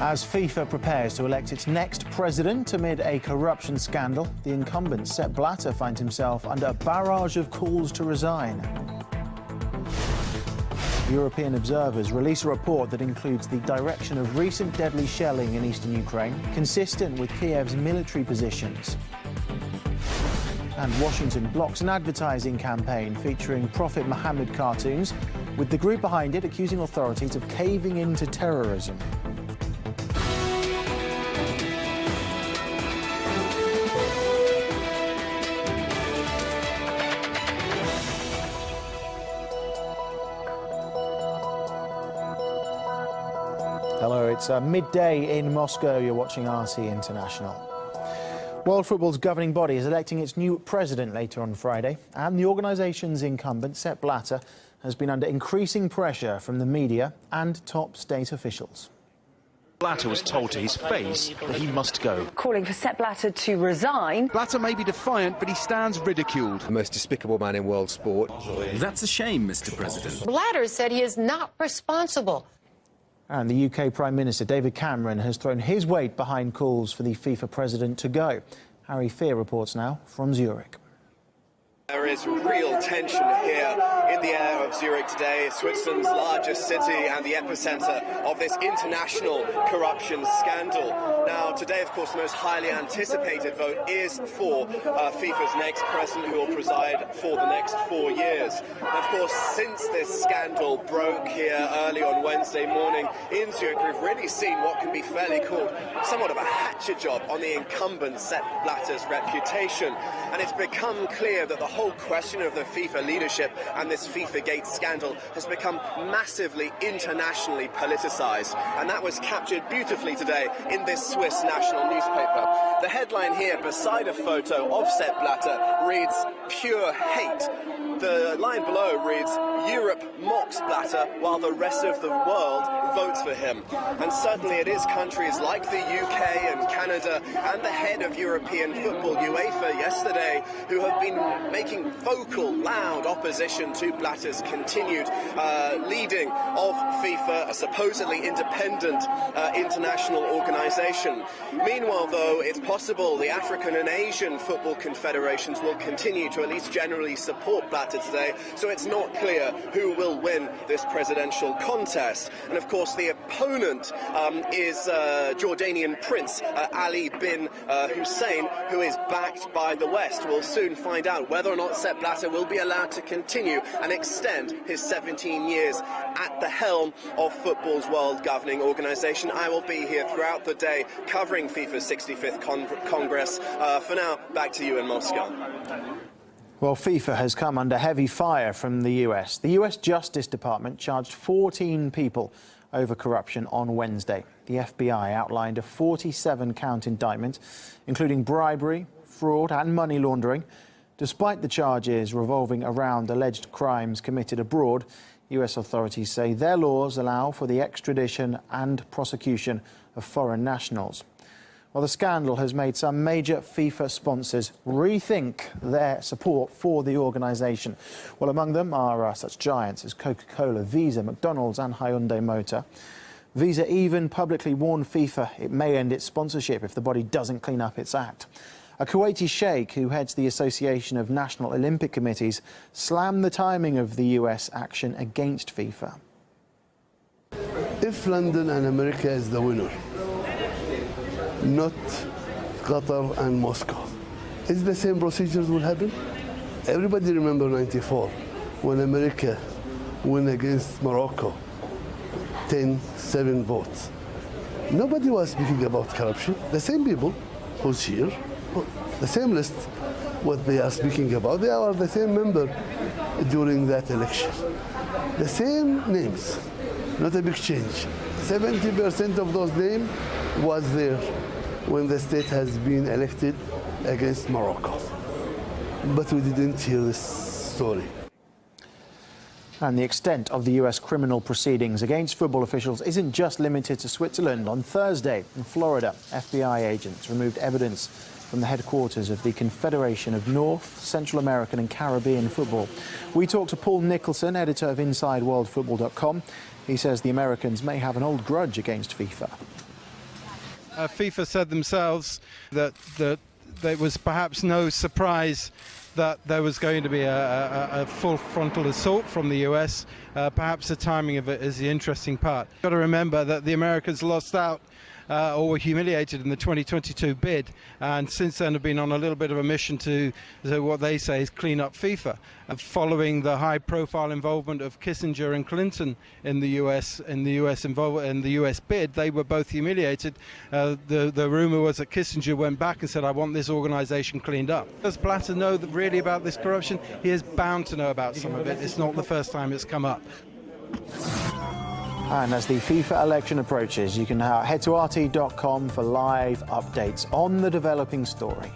As FIFA prepares to elect its next president amid a corruption scandal, the incumbent Sepp Blatter finds himself under a barrage of calls to resign. European observers release a report that includes the direction of recent deadly shelling in eastern Ukraine, consistent with Kiev's military positions. And Washington blocks an advertising campaign featuring Prophet Mohammed cartoons, with the group behind it accusing authorities of caving into terrorism. Hello, it's midday in Moscow. You're watching RT International. World football's governing body is electing its new president later on Friday, and the organisation's incumbent, Sepp Blatter, has been under increasing pressure from the media and top state officials. Blatter was told to his face that he must go. Calling for Sepp Blatter to resign. Blatter may be defiant, but he stands ridiculed. The most despicable man in world sport. That's a shame, Mr. President. Blatter said he is not responsible. And the UK Prime Minister David Cameron has thrown his weight behind calls for the FIFA president to go. Harry Fear reports now from Zurich. There is real tension here in the air of Zurich today, Switzerland's largest city and the epicenter of this international corruption scandal. Now, today, of course, the most highly anticipated vote is for FIFA's next president, who will preside for the next 4 years. And of course, since this scandal broke here early on Wednesday morning in Zurich, we've really seen what can be fairly called somewhat of a hatchet job on the incumbent Sepp Blatter's reputation. And it's become clear that the whole question of the FIFA leadership and this FIFA Gate scandal has become massively internationally politicized, and that was captured beautifully today in this Swiss national newspaper. The headline here beside a photo of Sepp Blatter reads "Pure Hate." The line below reads "Europe mocks Blatter while the rest of the world votes for him." And certainly it is countries like the UK and Canada and the head of European football, UEFA, yesterday, who have been making vocal, loud opposition to Blatter's continued leading of FIFA, a supposedly independent international organisation. Meanwhile, though, it's possible the African and Asian football confederations will continue to at least generally support Blatter today, so it's not clear who will win this presidential contest. And of course, the opponent is Jordanian Prince Ali bin Hussein, who is backed by the West. We'll soon find out whether or not Sepp Blatter will be allowed to continue and extend his 17 years at the helm of football's world governing organisation. I will be here throughout the day covering FIFA's 65th Congress. For now, back to you in Moscow. Well, FIFA has come under heavy fire from the US. The US Justice Department charged 14 people over corruption on Wednesday. The FBI outlined a 47-count indictment, including bribery, fraud and money laundering. Despite the charges revolving around alleged crimes committed abroad, US authorities say their laws allow for the extradition and prosecution of foreign nationals. Well, the scandal has made some major FIFA sponsors rethink their support for the organisation. Well, among them are such giants as Coca-Cola, Visa, McDonald's and Hyundai Motor. Visa even publicly warned FIFA it may end its sponsorship if the body doesn't clean up its act. A Kuwaiti sheikh who heads the Association of National Olympic Committees slammed the timing of the US action against FIFA. If London and America is the winner, not Qatar and Moscow, is the same procedures will happen? Everybody remember 94 when America won against Morocco, 10-7 votes. Nobody was speaking about corruption. The same people who's here, the same list, what they are speaking about, they are the same member during that election. The same names, not a big change. 70% of those names was there when the state has been elected against Morocco. But we didn't hear this story. And the extent of the US criminal proceedings against football officials isn't just limited to Switzerland. On Thursday, in Florida, FBI agents removed evidence from the headquarters of the Confederation of North, Central American and Caribbean Football. We talked to Paul Nicholson, editor of InsideWorldFootball.com. He says the Americans may have an old grudge against FIFA. FIFA said themselves that there was perhaps no surprise that there was going to be a full frontal assault from the US. Perhaps the timing of it is the interesting part. You've got to remember that the Americans lost out or were humiliated in the 2022 bid, and since then have been on a little bit of a mission to what they say is clean up FIFA. Following the high-profile involvement of Kissinger and Clinton in the US bid, they were both humiliated. The rumor was that Kissinger went back and said, "I want this organization cleaned up." Does Blatter know really about this corruption? He is bound to know about some of it. It's not the first time it's come up. And as the FIFA election approaches, you can head to rt.com for live updates on the developing story.